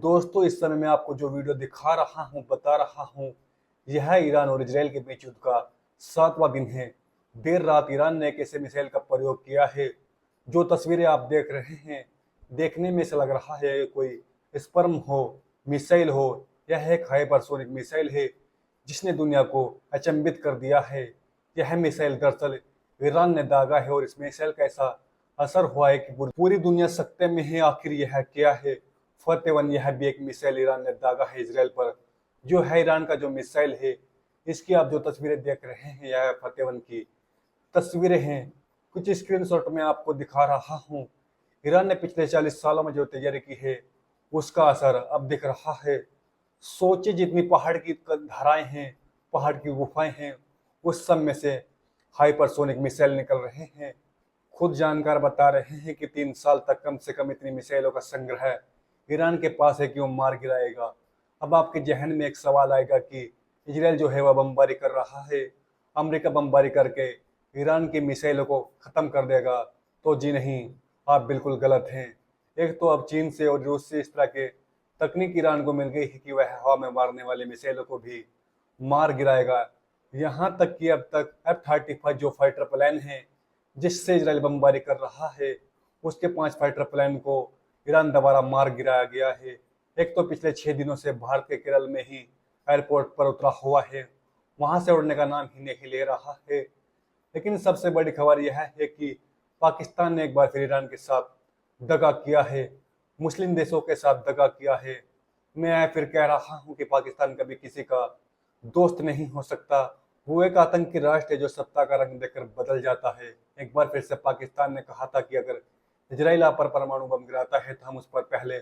दोस्तों, इस समय मैं आपको जो वीडियो दिखा रहा हूँ, बता रहा हूँ, यह ईरान और इजराइल के बीच युद्ध का 7वां दिन है। देर रात ईरान ने एक ऐसे मिसाइल का प्रयोग किया है। जो तस्वीरें आप देख रहे हैं, देखने में से लग रहा है ये कोई स्पर्म हो, मिसाइल हो। यह एक हाइपरसोनिक मिसाइल है जिसने दुनिया को अचंभित कर दिया है। यह मिसाइल दरअसल ईरान ने दागा है और इस मिसाइल का ऐसा असर हुआ है कि पूरी दुनिया सकते में है आखिर यह क्या है। फतेवन, यह भी एक मिसाइल ईरान ने दागा है इसराइल पर। जो है ईरान का जो मिसाइल है, इसकी आप जो तस्वीरें देख रहे हैं, यह फतेवन की तस्वीरें हैं। कुछ स्क्रीनशॉट में आपको दिखा रहा हूँ। ईरान ने पिछले 40 सालों में जो तैयारी की है, उसका असर अब दिख रहा है। सोचे जितनी पहाड़ की धाराएं हैं, पहाड़ की गुफाएं हैं, उस सब में से हाइपरसोनिक मिसाइल निकल रहे हैं। खुद जानकार बता रहे हैं कि 3 साल तक कम से कम इतनी मिसाइलों का संग्रह ईरान के पास है कि वो मार गिराएगा। अब आपके जहन में एक सवाल आएगा कि इजराइल जो है वह बमबारी कर रहा है, अमेरिका बमबारी करके ईरान की मिसाइलों को खत्म कर देगा। तो जी नहीं, आप बिल्कुल गलत हैं। एक तो अब चीन से और रूस से इस तरह के तकनीक ईरान को मिल गई है कि वह हवा में मारने वाले मिसाइलों को भी मार गिराएगा। यहाँ तक कि अब तक F-35 जो फाइटर प्लेन है जिससे इजराइल बमबारी कर रहा है, उसके 5 फाइटर प्लेन को ईरान द्वारा मार गिराया गया है। एक तो पिछले 6 दिनों से भारत के केरल में ही एयरपोर्ट पर उतरा हुआ है, वहां से उड़ने का नाम ही नहीं ले रहा है। लेकिन सबसे बड़ी खबर यह है कि पाकिस्तान ने एक बार फिर ईरान के साथ दगा किया है, मुस्लिम देशों के साथ दगा किया है। मैं फिर कह रहा हूँ कि पाकिस्तान कभी किसी का दोस्त नहीं हो सकता। वो एक आतंकी राष्ट्र है जो सत्ता का रंग देखकर बदल जाता है। एक बार फिर से पाकिस्तान ने कहा था कि अगर इजराइल आप पर परमाणु बम गिराता है तो हम उस पर पहले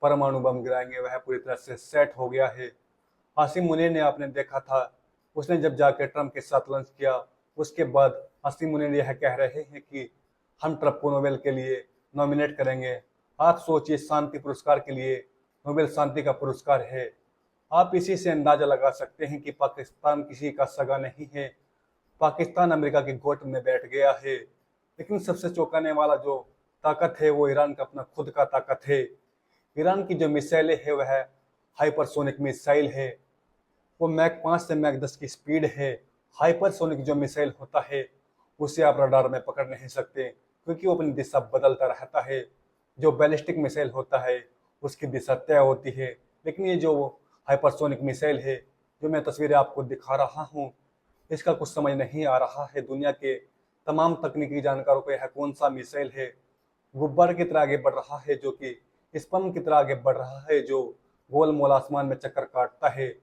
परमाणु बम गिराएंगे। वह पूरी तरह से सेट हो गया है। आसिम मुनीर ने आपने देखा था, उसने जब जाकर ट्रंप के साथ लंच किया, उसके बाद आसिम मुनीर यह कह रहे हैं कि हम ट्रंप को नोबेल के लिए नॉमिनेट करेंगे। आप सोचिए, शांति पुरस्कार के लिए नोबेल शांति का पुरस्कार है। आप इसी से अंदाजा लगा सकते हैं कि पाकिस्तान किसी का सगा नहीं है। पाकिस्तान अमेरिका की गोद में बैठ गया है। लेकिन सबसे चौंकाने वाला जो ताकत है वो ईरान का अपना खुद का ताकत है। ईरान की जो मिसाइलें है वह हाइपरसोनिक मिसाइल है। वो मैक 5 से मैक 10 की स्पीड है। हाइपरसोनिक जो मिसाइल होता है उसे आप रडार में पकड़ नहीं सकते, क्योंकि वो अपनी दिशा बदलता रहता है। जो बैलिस्टिक मिसाइल होता है उसकी दिशा तय होती है। लेकिन ये जो हाइपरसोनिक मिसाइल है, जो मैं तस्वीरें आपको दिखा रहा हूँ, इसका कुछ समझ नहीं आ रहा है। दुनिया के तमाम तकनीकी जानकारों को यह कौन सा मिसाइल है, गुब्बारे की तरह आगे बढ़ रहा है, जो कि स्पम की तरह आगे बढ़ रहा है, जो गोल मोल आसमान में चक्कर काटता है।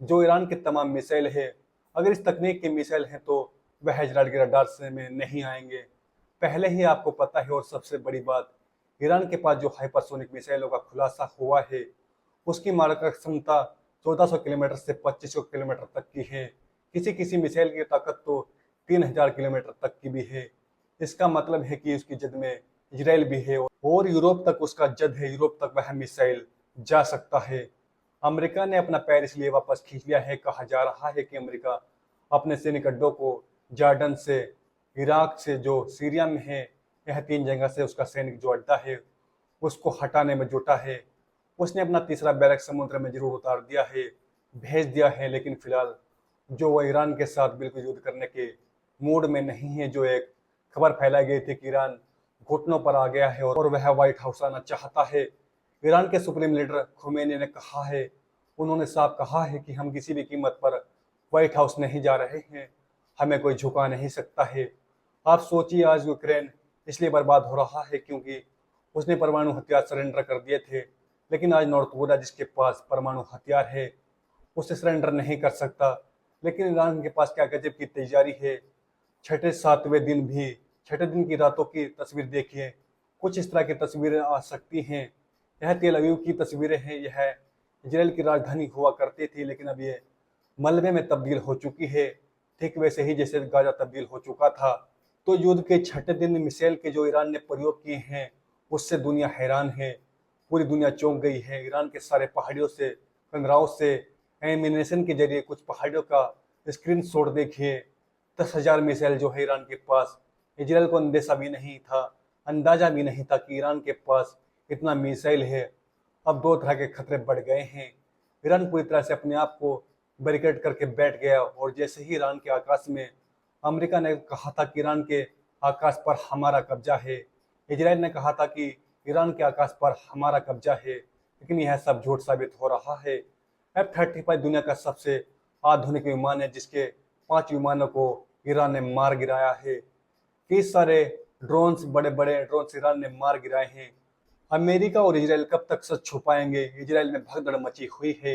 जो ईरान के तमाम मिसाइल है, अगर इस तकनीक के मिसाइल हैं तो वह इजराइल के रडार से में नहीं आएंगे, पहले ही आपको पता है। और सबसे बड़ी बात, ईरान के पास जो हाइपरसोनिक मिसाइलों का खुलासा हुआ है, उसकी मारक क्षमता 1400 किलोमीटर से 2500 किलोमीटर तक की है। किसी किसी मिसाइल की ताकत तो 3000 किलोमीटर तक की भी है। इसका मतलब है कि उसकी जद में इजराइल भी है और यूरोप तक उसका जद है। यूरोप तक वह मिसाइल जा सकता है। अमेरिका ने अपना पैर इसलिए वापस खींच लिया है। कहा जा रहा है कि अमेरिका अपने सैनिक अड्डों को जॉर्डन से, इराक से, जो सीरिया में है, यह 3 जगह से उसका सैनिक जो अड्डा है उसको हटाने में जुटा है। उसने अपना तीसरा बैरक समुद्र में जरूर उतार दिया है, भेज दिया है। लेकिन फिलहाल जो वह ईरान के साथ बिल्कुल युद्ध करने के मूड में नहीं है। जो एक खबर फैलाई गई थी कि ईरान घुटनों पर आ गया है और वह व्हाइट हाउस आना चाहता है। ईरान के सुप्रीम लीडर खुमैनी ने कहा है, उन्होंने साफ कहा है कि हम किसी भी कीमत पर व्हाइट हाउस नहीं जा रहे हैं, हमें कोई झुका नहीं सकता है। आप सोचिए, आज यूक्रेन इसलिए बर्बाद हो रहा है क्योंकि उसने परमाणु हथियार सरेंडर कर दिए थे। लेकिन आज नॉर्थ कोरिया, जिसके पास परमाणु हथियार है, उसे सरेंडर नहीं कर सकता। लेकिन ईरान के पास क्या गजब की तैयारी है। छठे सातवें दिन भी, छठे दिन की रातों की तस्वीर देखिए, कुछ इस तरह की तस्वीरें आ सकती हैं। यह तेल अवीव की तस्वीरें हैं। यह इजराइल की राजधानी हुआ करती थी, लेकिन अब ये मलबे में तब्दील हो चुकी है, ठीक वैसे ही जैसे गाजा तब्दील हो चुका था। तो युद्ध के छठे दिन मिसाइल के जो ईरान ने प्रयोग किए हैं, उससे दुनिया हैरान है। पूरी दुनिया चौंक गई है। ईरान के सारे पहाड़ियों से, कंदराओं से एनिमेशन के जरिए कुछ पहाड़ियों का स्क्रीन शॉट देखिए। 10,000 मिसाइल जो है ईरान के पास। इजराइल को अंदेशा भी नहीं था, अंदाजा भी नहीं था कि ईरान के पास इतना मिसाइल है। अब दो तरह के खतरे बढ़ गए हैं। ईरान पूरी तरह से अपने आप को बैरिकेड करके बैठ गया, और जैसे ही ईरान के आकाश में अमेरिका ने कहा था कि ईरान के आकाश पर हमारा कब्जा है, इजराइल ने कहा था कि ईरान के आकाश पर हमारा कब्जा है, लेकिन यह सब झूठ साबित हो रहा है। F-35 दुनिया का सबसे आधुनिक विमान है, जिसके 5 विमानों को ईरान ने मार गिराया है। कई सारे ड्रोन्स, बड़े बड़े ड्रोन्स ईरान ने मार गिराए हैं। अमेरिका और इजराइल कब तक सच छुपाएंगे? इजराइल में भगदड़ मची हुई है।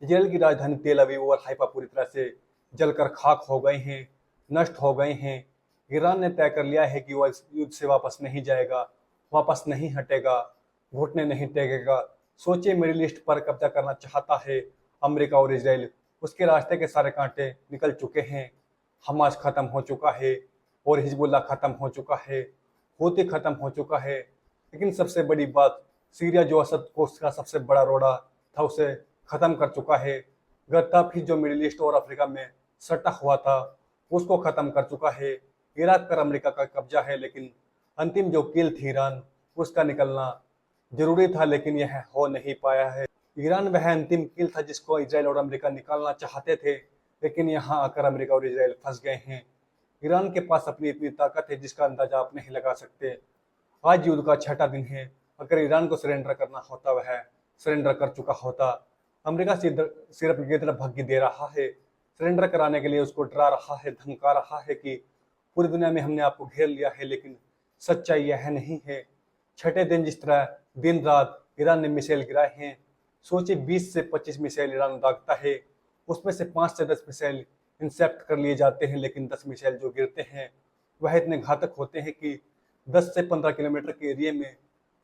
इजराइल की राजधानी तेल अवीव और हाइफा पूरी तरह से जलकर खाक हो गए हैं, नष्ट हो गए हैं। ईरान ने तय कर लिया है कि वह इस युद्ध से वापस नहीं जाएगा, वापस नहीं हटेगा, घुटने नहीं टेकेगा। सोचिए, मिडिल ईस्ट पर कब्जा करना चाहता है अमेरिका और इजराइल। उसके रास्ते के सारे कांटे निकल चुके हैं। हमास खत्म हो चुका है और हिजबुल्लाह खत्म हो चुका है, हूती खत्म हो चुका है। लेकिन सबसे बड़ी बात, सीरिया जो असद को उसका सबसे बड़ा रोड़ा था, उसे खत्म कर चुका है। गद्दाफी जो मिडिल ईस्ट और अफ्रीका में सटा हुआ था, उसको खत्म कर चुका है। इराक पर अमेरिका का कब्जा है, लेकिन अंतिम जो कील थी ईरान, उसका निकलना जरूरी था, लेकिन यह हो नहीं पाया है। ईरान वह अंतिम कील था जिसको इजराइल और अमेरिका निकालना चाहते थे, लेकिन यहाँ आकर अमेरिका और इजराइल फंस गए हैं। ईरान के पास अपनी इतनी ताकत है जिसका अंदाजा आप नहीं लगा सकते। आज युद्ध का 6वां दिन है। अगर ईरान को सरेंडर करना होता, वह सरेंडर कर चुका होता। अमेरिका सिर्फ गिरदर भग्गी दे रहा है। सरेंडर कराने के लिए उसको डरा रहा है, धमका रहा है कि पूरी दुनिया में हमने आपको घेर लिया है, लेकिन सच्चाई यह नहीं है। 6ठे दिन जिस तरह दिन रात ईरान ने मिसाइल गिराए हैं, सोचिए 20 से 25 मिसाइल ईरान दागता है, उसमें से 5 से 10 मिसाइल इंसेप्ट कर लिए जाते हैं, लेकिन 10 मिसाइल जो गिरते हैं वह इतने घातक होते हैं कि 10 से 15 किलोमीटर के एरिया में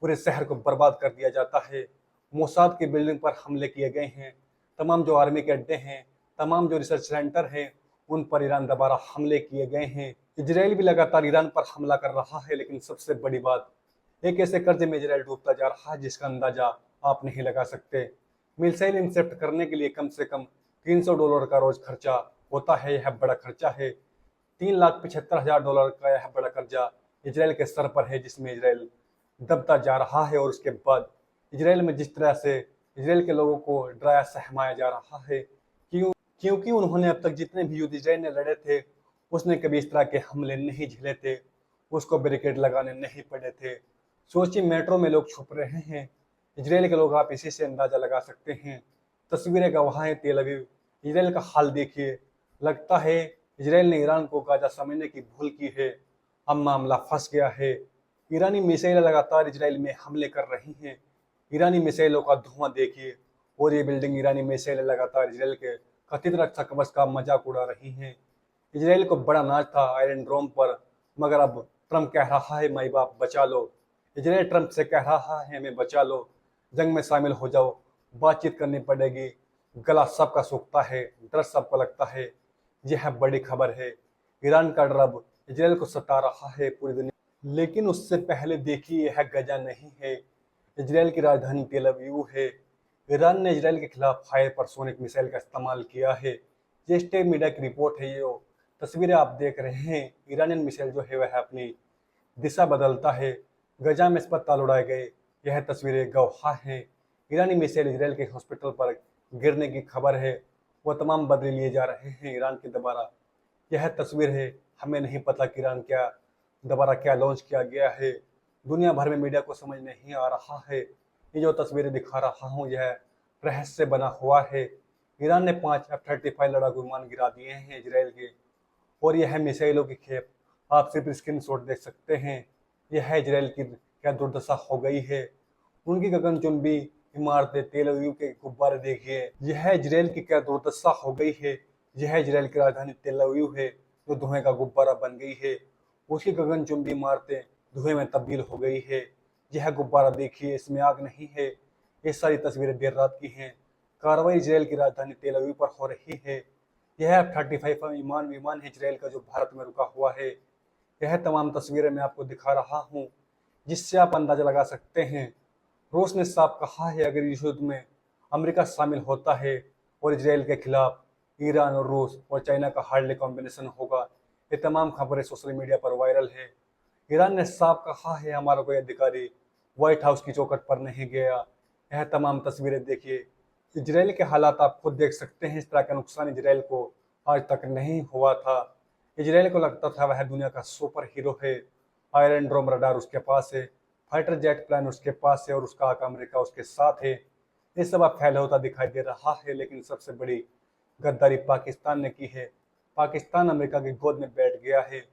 पूरे शहर को बर्बाद कर दिया जाता है। मोसाद की बिल्डिंग पर हमले किए गए हैं। तमाम जो आर्मी के अड्डे हैं, तमाम जो रिसर्च सेंटर हैं, उन पर ईरान दोबारा हमले किए गए हैं। इजराइल भी लगातार ईरान पर हमला कर रहा है, लेकिन सबसे बड़ी बात, एक ऐसे कर्जे में इजराइल डूबता जा रहा है जिसका अंदाजा आप नहीं लगा सकते। मिसाइल इंसेप्ट करने के लिए कम से कम $300 का रोज खर्चा होता है। यह बड़ा खर्चा है। $3,75,000 का यह बड़ा कर्जा इजराइल के सर पर है, जिसमें इजराइल दबता जा रहा है। और उसके बाद इजराइल में जिस तरह से इजराइल के लोगों को डराया सहमाया जा रहा है, क्योंकि उन्होंने अब तक जितने भी युद्ध इजराइल ने लड़े थे, उसने कभी इस तरह के हमले नहीं झेले थे, उसको बैरिकेड लगाने नहीं पड़े थे। सोचिए, मेट्रो में लोग छुप रहे हैं। इजराइल के लोग, आप इसी से अंदाजा लगा सकते हैं। तस्वीरें गवाह हैं तेल अवीव। इजराइल का हाल देखिए। लगता है इजराइल ने ईरान को गाजा समझने की भूल की है। अब मामला फंस गया है। ईरानी मिसाइलें लगातार इजराइल में हमले कर रही हैं। ईरानी मिसाइलों का धुआं देखिए, और ये बिल्डिंग ईरानी मिसाइलें लगातार इजराइल के कथित रक्षा कवच का मजाक उड़ा रही हैं। इजराइल को बड़ा नाच था आयरन डोम पर, मगर अब ट्रंप कह रहा है माई बाप बचा लो। इजराइल ट्रंप से कह रहा है हमें बचा लो, जंग में शामिल हो जाओ, बातचीत करनी पड़ेगी। गला सबका सूखता है, डर सबको लगता है। यह बड़ी खबर है। ईरान का डर अब इजराइल को सता रहा है पूरी दुनिया। लेकिन उससे पहले देखिए, यह गजा नहीं है, इजराइल की राजधानी तेल अवीव है। ईरान ने इजराइल के खिलाफ हाइपरसोनिक मिसाइल का इस्तेमाल किया है। ये स्टेट मीडिया की रिपोर्ट है। ये तस्वीरें आप देख रहे हैं, ईरानियन मिसाइल जो है वह अपनी दिशा बदलता है। गजा में अस्पताल उड़ाए गए, यह तस्वीरें गवाह हैं। ईरानी मिसाइल इजराइल के हॉस्पिटल पर गिरने की खबर है, वो तमाम बदले लिए जा रहे हैं ईरान के दोबारा। यह तस्वीर है। हमें नहीं पता कि ईरान क्या दोबारा क्या लॉन्च किया गया है। दुनिया भर में मीडिया को समझ नहीं आ रहा है। ये जो तस्वीरें दिखा रहा हूँ, यह रहस्य बना हुआ है। ईरान ने 5 F-35 लड़ाकू विमान गिरा दिए हैं इजराइल के, और यह मिसाइलों की खेप आप सिर्फ स्क्रीनशॉट देख सकते हैं। यह इजराइल की क्या दुर्दशा हो गई है। उनकी गगनचुंबी इमारतें, तेल अवीव के गुब्बारे देखिए। यह इजराइल की क्या दुर्दशा हो गई है। यह इजराइल की राजधानी तेल अवीव है, जो धुएं का गुब्बारा बन गई है। उसकी गगनचुंबी इमारतें धुएं में तब्दील हो गई है। यह गुब्बारा देखिए, इसमें आग नहीं है। ये सारी तस्वीरें देर रात की हैं। कार्रवाई इजराइल की राजधानी तेल अवीव पर हो रही है। यह F-35 विमान है इजराइल का, जो भारत में रुका हुआ है। यह तमाम तस्वीरें मैं आपको दिखा रहा हूँ, जिससे आप अंदाजा लगा सकते हैं। रूस ने साफ कहा है, अगर इस युद्ध में अमेरिका शामिल होता है और इजराइल के खिलाफ ईरान और रूस और चाइना का हार्डली कॉम्बिनेशन होगा। ये तमाम खबरें सोशल मीडिया पर वायरल है। ईरान ने साफ कहा है, हमारा कोई अधिकारी व्हाइट हाउस की चौखट पर नहीं गया। यह तमाम तस्वीरें देखिए। इजराइल के हालात आप खुद देख सकते हैं। इस तरह का नुकसान इजराइल को आज तक नहीं हुआ था। इजराइल को लगता था वह दुनिया का सुपर हीरो है। आयरन ड्रोम रडार उसके पास है, फाइटर जेट प्लान उसके पास है और उसका आका अमेरिका उसके साथ है। ये सब अब फैला होता दिखाई दे रहा है, लेकिन सबसे बड़ी गद्दारी पाकिस्तान ने की है। पाकिस्तान अमेरिका की गोद में बैठ गया है।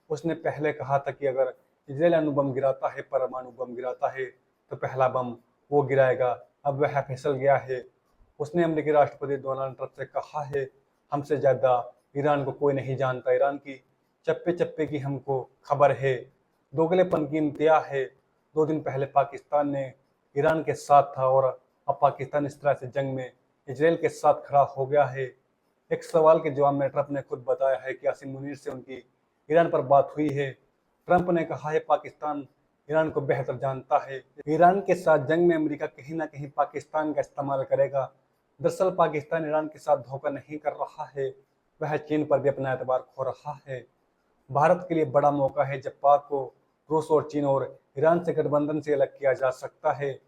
उसने पहले कहा था कि अगर इजराइल अणु बम गिराता है, परमाणु बम गिराता है, तो पहला बम वो गिराएगा। अब वह फिसल गया है। उसने अमेरिकी राष्ट्रपति डोनाल्ड ट्रंप से कहा है, हमसे ज्यादा ईरान को कोई नहीं जानता। ईरान की चप्पे चप्पे की हमको खबर है। दोगलेपन की इंतहा है। 2 दिन पहले पाकिस्तान ने ईरान के साथ था और अब पाकिस्तान इस तरह से जंग में इजराइल के साथ खड़ा हो गया है। एक सवाल के जवाब में ट्रंप ने खुद बताया है कि यासीन मुनीर से उनकी ईरान पर बात हुई है। ट्रंप ने कहा है पाकिस्तान ईरान को बेहतर जानता है। ईरान के साथ जंग में अमेरिका कहीं ना कहीं पाकिस्तान का इस्तेमाल करेगा। दरअसल पाकिस्तान ईरान के साथ धोखा नहीं कर रहा है, वह चीन पर भी अपना एतबार खो रहा है। भारत के लिए बड़ा मौका है जब पाक को रूस और चीन और ईरान से गठबंधन से अलग किया जा सकता है।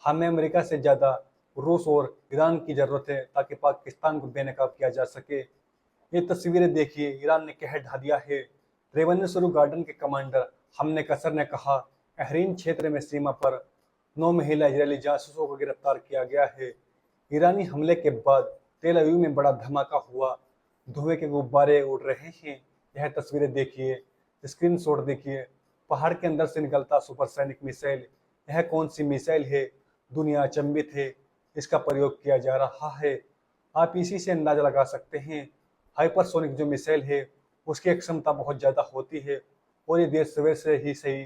हमें अमेरिका से ज्यादा रूस और ईरान की जरूरत है ताकि पाकिस्तान को बेनकाब किया जा सके। ये तस्वीरें देखिए, ईरान ने कहर ढा दिया है। रेवन्यू गार्डन के कमांडर हमने कसर ने कहा, अहरीन क्षेत्र में सीमा पर 9 महिला इजरायली जासूसों को गिरफ्तार किया गया है। ईरानी हमले के बाद तेल अवीव में बड़ा धमाका हुआ। धुएं के गुब्बारे उड़ रहे हैं। यह तस्वीरें देखिए, स्क्रीनशॉट देखिए। पहाड़ के अंदर से निकलता सुपरसोनिक मिसाइल। यह कौन सी मिसाइल है? दुनिया अचंभित है। इसका प्रयोग किया जा रहा है। आप इसी से अंदाजा लगा सकते हैं। हाइपरसोनिक जो मिसाइल है उसकी क्षमता बहुत ज्यादा होती है और ये देर सवेर से ही सही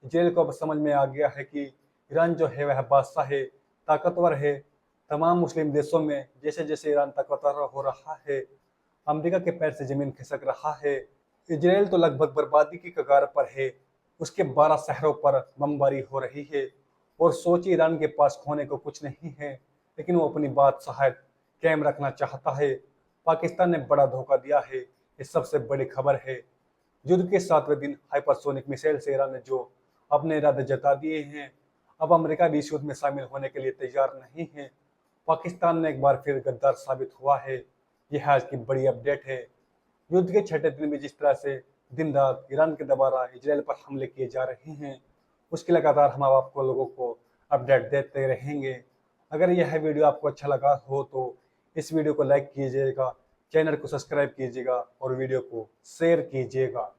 इजराइल को अब समझ में आ गया है कि ईरान जो है वह बादशाह है, ताकतवर है। तमाम मुस्लिम देशों में जैसे जैसे ईरान ताकतवर हो रहा है, अमेरिका के पैर से जमीन खिसक रहा है। इजराइल तो लगभग बर्बादी की कगार पर है। उसके 12 शहरों पर बमबारी हो रही है और सोचिए ईरान के पास खोने को कुछ नहीं है, लेकिन वो अपनी बात शायद कायम रखना चाहता है। पाकिस्तान ने बड़ा धोखा दिया है, ये सबसे बड़ी खबर है। युद्ध के 7वें दिन हाइपरसोनिक मिसाइल से ईरान ने जो अपने इरादे जता दिए हैं, अब अमेरिका भी इस युद्ध में शामिल होने के लिए तैयार नहीं है। पाकिस्तान ने एक बार फिर गद्दार साबित हुआ है। यह आज की बड़ी अपडेट है। युद्ध के 6ठे दिन में जिस तरह से दिन रात ईरान के द्वारा इजराइल पर हमले किए जा रहे हैं, उसकी लगातार हम आपको लोगों को अपडेट देते रहेंगे। अगर यह वीडियो आपको अच्छा लगा हो तो इस वीडियो को लाइक कीजिएगा, चैनल को सब्सक्राइब कीजिएगा और वीडियो को शेयर कीजिएगा।